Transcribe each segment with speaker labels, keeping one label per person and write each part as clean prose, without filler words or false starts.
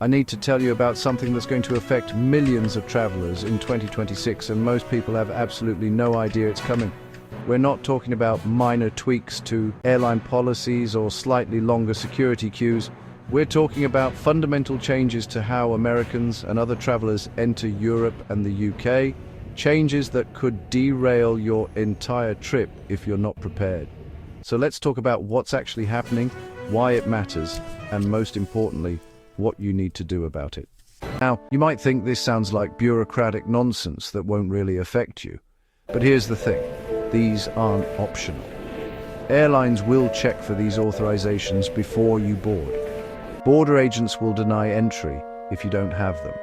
Speaker 1: I need to tell you about something that's going to affect millions of travelers in 2026, and most people have absolutely no idea it's coming. We're not talking about minor tweaks to airline policies or slightly longer security queues. We're talking about fundamental changes to how Americans and other travelers enter Europe and the UK, changes that could derail your entire trip if you're not prepared. So let's talk about what's actually happening, why it matters, and most importantly, what you need to do about it. Now, you might think this sounds like bureaucratic nonsense that won't really affect you. But here's the thing, these aren't optional. Airlines will check for these authorizations before you board. Border agents will deny entry if you don't have them.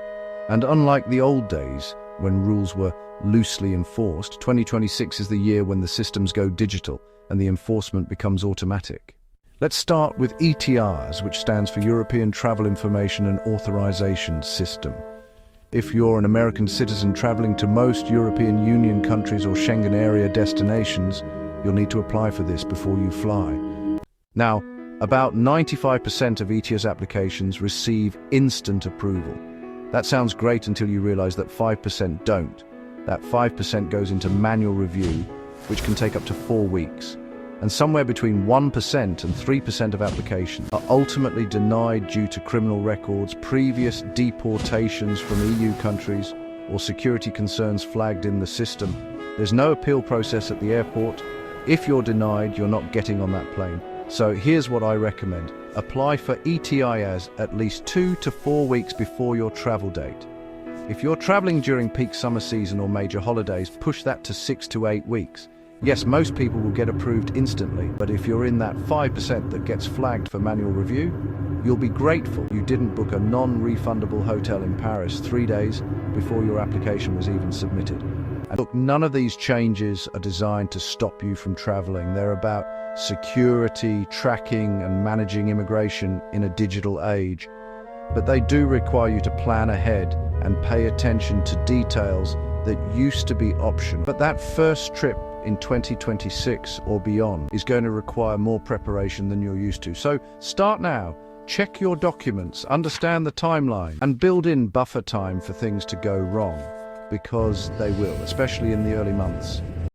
Speaker 1: And unlike the old days, when rules were loosely enforced, 2026 is the year when the systems go digital and the enforcement becomes automatic. Let's start with ETIAS, which stands for European Travel Information and Authorization System. If you're an American citizen traveling to most European Union countries or Schengen area destinations, you'll need to apply for this before you fly. Now, about 95% of ETIAS applications receive instant approval. That sounds great until you realize that 5% don't. That 5% goes into manual review, which can take up to 4 weeks. And somewhere between 1% and 3% of applications are ultimately denied due to criminal records, previous deportations from EU countries, or security concerns flagged in the system. There's no appeal process at the airport. If you're denied, you're not getting on that plane. So here's what I recommend. Apply for ETIAS at least 2 to 4 weeks before your travel date. If you're traveling during peak summer season or major holidays, push that to 6 to 8 weeks. Yes, most people will get approved instantly, but if you're in that 5% that gets flagged for manual review, you'll be grateful you didn't book a non-refundable hotel in Paris 3 days before your application was even submitted. And look, none of these changes are designed to stop you from traveling. They're about security, tracking, and managing immigration in a digital age. But they do require you to plan ahead and pay attention to details that used to be optional. But that first trip in 2026 or beyond is going to require more preparation than you're used to. So start now, check your documents, understand the timeline, and build in buffer time for things to go wrong, because they will, especially in the early months.